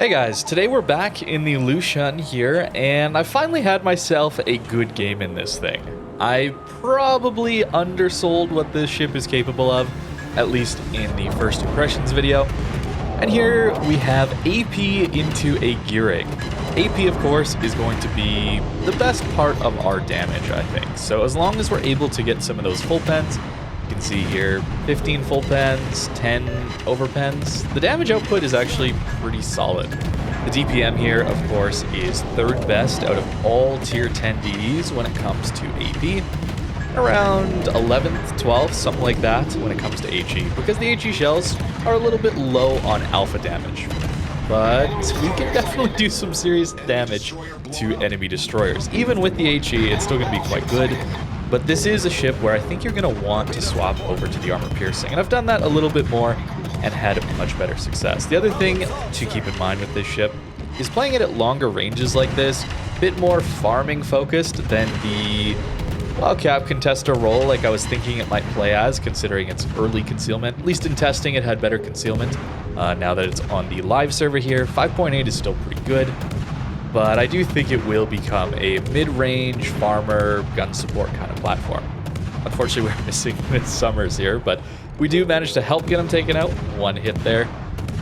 Hey guys, today we're back in the Lushun here, and I finally had myself a good game in this thing. I probably undersold what this ship is capable of, at least in the first impressions video. And here we have AP into a gearing. AP, of course, is going to be the best part of our damage, I think. So as long as we're able to get some of those full pens, you can see here 15 full pens, 10 over pens. The damage output is actually pretty solid. The DPM here, of course, is third best out of all tier 10 DEs when it comes to AP. Around 11th, 12th, something like that when it comes to HE, because the HE shells are a little bit low on alpha damage. But we can definitely do some serious damage to enemy destroyers. Even with the HE, it's still going to be quite good. But this is a ship where I think you're going to want to swap over to the armor piercing. And I've done that a little bit more and had much better success. The other thing to keep in mind with this ship is playing it at longer ranges like this, a bit more farming focused than the cap contester role like I was thinking it might play as, considering its early concealment. At least in testing, it had better concealment. Now that it's on the live server here, 5.8 is still pretty good. But I do think it will become a mid-range farmer gun support kind of platform. Unfortunately, we're missing Miss Summers here, but we do manage to help get him taken out. One hit there.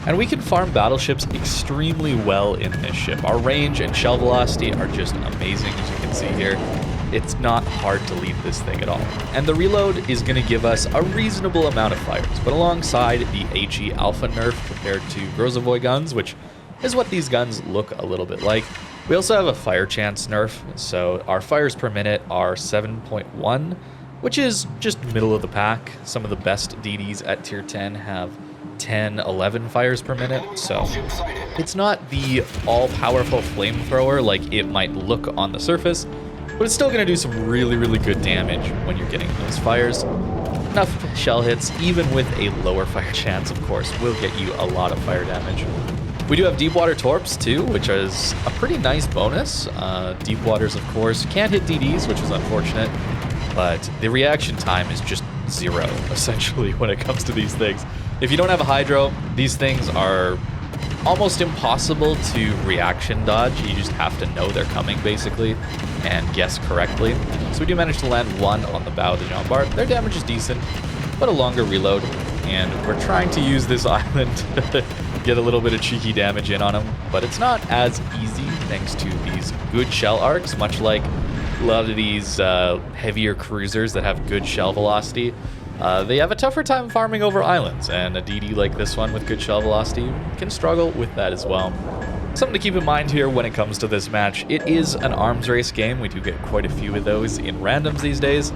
And we can farm battleships extremely well in this ship. Our range and shell velocity are just amazing, as you can see here. It's not hard to lead this thing at all. And the reload is going to give us a reasonable amount of fires, but alongside the HE Alpha nerf compared to Grozavoy guns, which is what these guns look a little bit like. We also have a fire chance nerf, so our fires per minute are 7.1, which is just middle of the pack. Some of the best DDs at tier 10 have 10, 11 fires per minute, so it's not the all-powerful flamethrower like it might look on the surface, but it's still going to do some really, really good damage when you're getting those fires. Enough shell hits, even with a lower fire chance, of course, will get you a lot of fire damage. We do have Deepwater Torps too, which is a pretty nice bonus. Deepwaters, of course, can't hit DDs, which is unfortunate, but the reaction time is just zero, essentially, when it comes to these things. If you don't have a hydro, these things are almost impossible to reaction dodge. You just have to know they're coming, basically, and guess correctly. So we do manage to land one on the bow of the Jean Bart. Their damage is decent, but a longer reload, and we're trying to use this island to get a little bit of cheeky damage in on them, but it's not as easy thanks to these good shell arcs, much like a lot of these heavier cruisers that have good shell velocity. They have a tougher time farming over islands, and a DD like this one with good shell velocity can struggle with that as well. Something to keep in mind here when it comes to this match, it is an arms race game. We do get quite a few of those in randoms these days,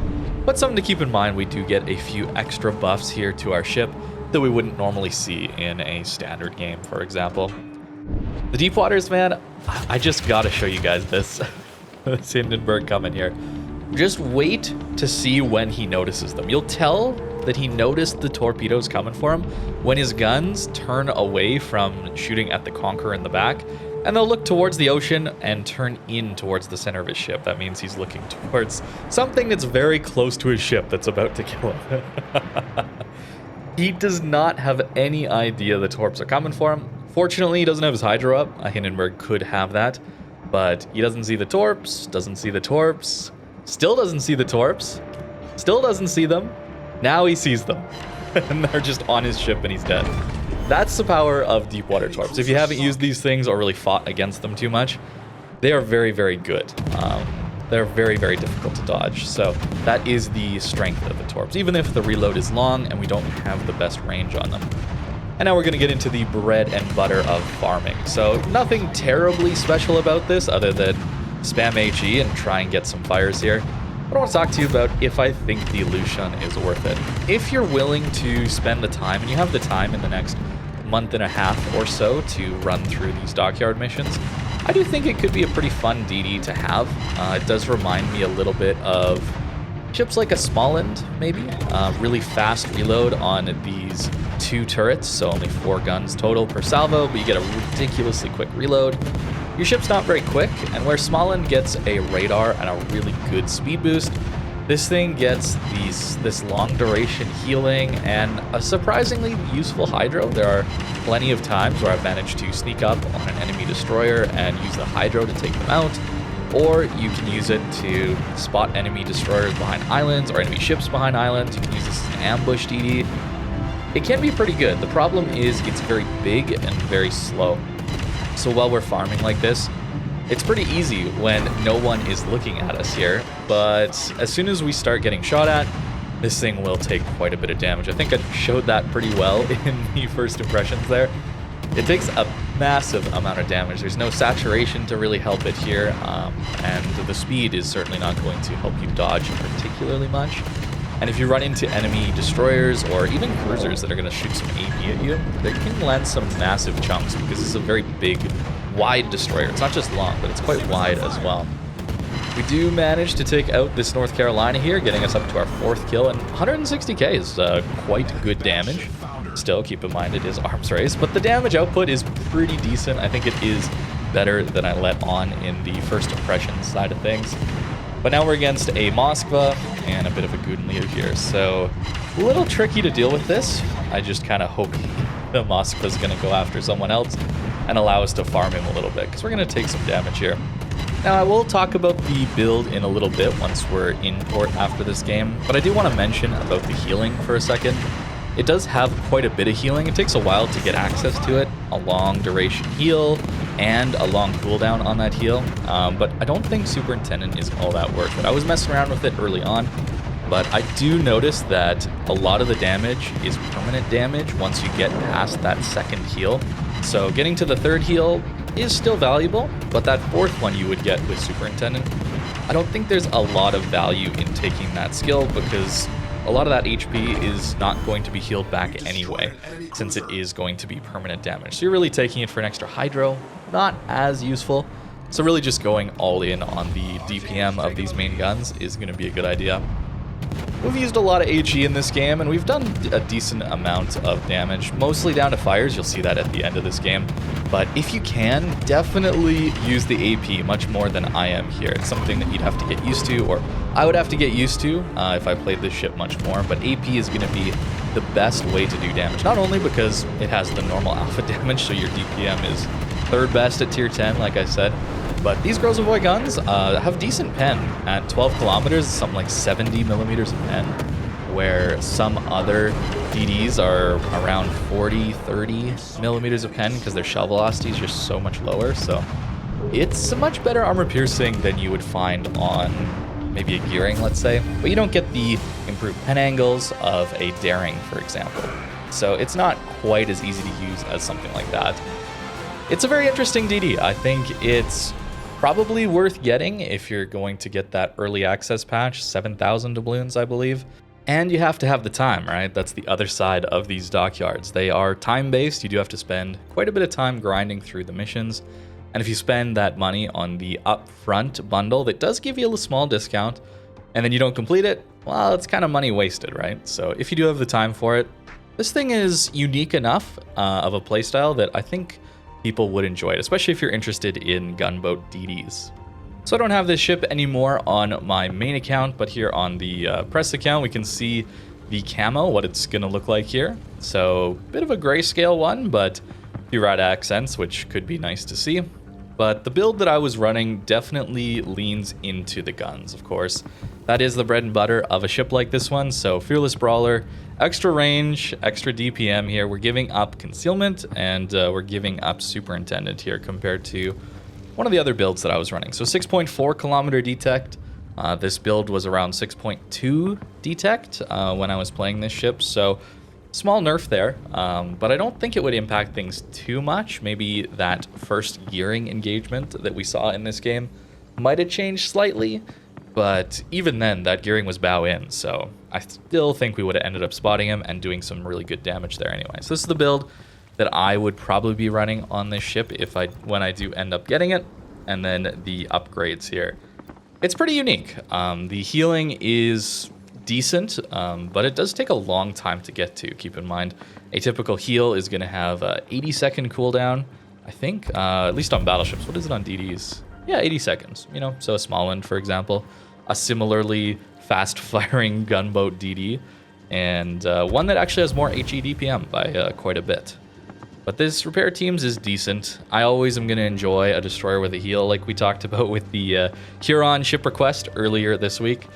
but something to keep in mind, we do get a few extra buffs here to our ship that we wouldn't normally see in a standard game, for example. The Deepwaters, man, I just gotta show you guys this. This Hindenburg coming here. Just wait to see when he notices them. You'll tell that he noticed the torpedoes coming for him when his guns turn away from shooting at the Conqueror in the back, and they'll look towards the ocean and turn in towards the center of his ship. That means he's looking towards something that's very close to his ship that's about to kill him. He does not have any idea the Torps are coming for him. Fortunately, he doesn't have his Hydra up. A Hindenburg could have that, but he doesn't see the Torps, doesn't see the Torps, still doesn't see the Torps, still doesn't see them. Now he sees them, and they're just on his ship and he's dead. That's the power of Deepwater Torps. If you haven't used these things or really fought against them too much, they are very, very good. They're very, very difficult to dodge, so that is the strength of the Torps, even if the reload is long and we don't have the best range on them. And now we're going to get into the bread and butter of farming. So nothing terribly special about this other than spam HE and try and get some fires here. But I want to talk to you about if I think the Lushun is worth it. If you're willing to spend the time, and you have the time in the next month and a half or so to run through these Dockyard missions, I do think it could be a pretty fun DD to have. It does remind me a little bit of ships like a Smalland, maybe. Really fast reload on these 2 turrets, so only 4 guns total per salvo, but you get a ridiculously quick reload. Your ship's not very quick, and where Smalland gets a radar and a really good speed boost, This thing gets this long duration healing and a surprisingly useful hydro. There are plenty of times where I've managed to sneak up on an enemy destroyer and use the hydro to take them out, or you can use it to spot enemy destroyers behind islands or enemy ships behind islands. You can use this as an ambush DD. It can be pretty good. The problem is it's very big and very slow. So while we're farming like this, it's pretty easy when no one is looking at us here, but as soon as we start getting shot at, this thing will take quite a bit of damage. I think I showed that pretty well in the first impressions there. It takes a massive amount of damage. There's no saturation to really help it here, and the speed is certainly not going to help you dodge particularly much. And if you run into enemy destroyers or even cruisers that are going to shoot some AP at you, they can land some massive chunks because this is a very big, wide destroyer. It's not just long, but it's quite wide as well. We do manage to take out this North Carolina here, getting us up to our 4th kill, and 160k is quite good damage. Still, keep in mind it is arms race, but the damage output is pretty decent. I think it is better than I let on in the first impression side of things. But now we're against a Moskva and a bit of a Gunboat here, so a little tricky to deal with this. I just kind of hope the Moskva's going to go after someone else and allow us to farm him a little bit, because we're going to take some damage here. Now, I will talk about the build in a little bit once we're in port after this game, but I do want to mention about the healing for a second. It does have quite a bit of healing. It takes a while to get access to it, a long duration heal and a long cooldown on that heal, but I don't think Superintendent is all that worth it. I was messing around with it early on, but I do notice that a lot of the damage is permanent damage once you get past that 2nd heal. So getting to the 3rd heal is still valuable, but that 4th one you would get with Superintendent, I don't think there's a lot of value in taking that skill because a lot of that HP is not going to be healed back anyway, since it is going to be permanent damage. So you're really taking it for an extra hydro, not as useful. So really just going all in on the DPM of these main guns is going to be a good idea. We've used a lot of HE in this game, and we've done a decent amount of damage, mostly down to fires. You'll see that at the end of this game. But if you can, definitely use the AP much more than I am here. It's something that you'd have to get used to, or I would have to get used to if I played this ship much more. But AP is going to be the best way to do damage, not only because it has the normal alpha damage, so your DPM is 3rd best at tier 10, like I said, but these Grozavoy guns have decent pen. At 12 kilometers, something like 70 millimeters of pen, where some other DDs are around 40, 30 millimeters of pen because their shell velocity is just so much lower. So it's a much better armor piercing than you would find on maybe a gearing, let's say, but you don't get the improved pen angles of a daring, for example. So it's not quite as easy to use as something like that. It's a very interesting DD. I think it's probably worth getting if you're going to get that early access patch, 7,000 doubloons, I believe. And you have to have the time, right? That's the other side of these dockyards. They are time-based. You do have to spend quite a bit of time grinding through the missions. And if you spend that money on the upfront bundle, that does give you a small discount, and then you don't complete it, well, it's kind of money wasted, right? So if you do have the time for it, this thing is unique enough of a playstyle that I think people would enjoy it, especially if you're interested in gunboat DDs. So I don't have this ship anymore on my main account, but here on the press account, we can see the camo, what it's going to look like here. So a bit of a grayscale one, but a few red accents, which could be nice to see. But the build that I was running definitely leans into the guns, of course. That is the bread and butter of a ship like this one. So Fearless Brawler, extra range, extra DPM here. We're giving up Concealment, and we're giving up Superintendent here compared to one of the other builds that I was running. So 6.4 kilometer detect. This build was around 6.2 detect when I was playing this ship. So small nerf there, but I don't think it would impact things too much. Maybe that first gearing engagement that we saw in this game might have changed slightly, but even then, that gearing was bow in, so I still think we would have ended up spotting him and doing some really good damage there anyway. So this is the build that I would probably be running on this ship when I do end up getting it, and then the upgrades here. It's pretty unique. The healing is decent, but it does take a long time to get to. Keep in mind, a typical heal is going to have a 80-second cooldown, I think, at least on battleships. What is it on DDs? Yeah, 80 seconds, you know, so a small one, for example. a similarly fast-firing gunboat DD, and one that actually has more HE DPM by quite a bit. But this repair teams is decent. I always am going to enjoy a destroyer with a heal, like we talked about with the Huron ship request earlier this week.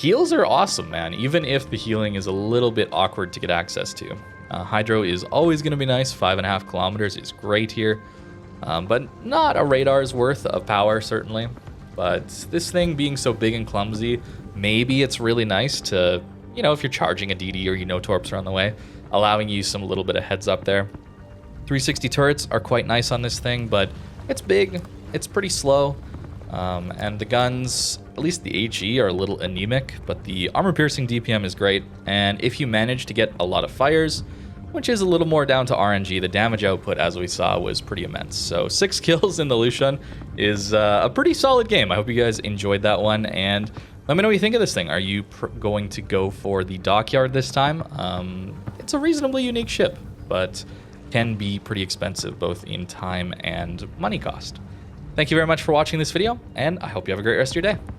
Heals are awesome, man, even if the healing is a little bit awkward to get access to. Hydro is always going to be nice. 5.5 kilometers is great here, but not a radar's worth of power, certainly. But this thing being so big and clumsy, maybe it's really nice to, you know, if you're charging a DD or you know Torps are on the way, allowing you some little bit of heads up there. 360 turrets are quite nice on this thing, but it's big, it's pretty slow, and the guns, at least the HE, are a little anemic, but the armor-piercing DPM is great, and if you manage to get a lot of fires, which is a little more down to RNG, the damage output, as we saw, was pretty immense. So 6 kills in the Lushun is a pretty solid game. I hope you guys enjoyed that one, and let me know what you think of this thing. Are you going to go for the Dockyard this time? It's a reasonably unique ship, but can be pretty expensive both in time and money cost. Thank you very much for watching this video, and I hope you have a great rest of your day.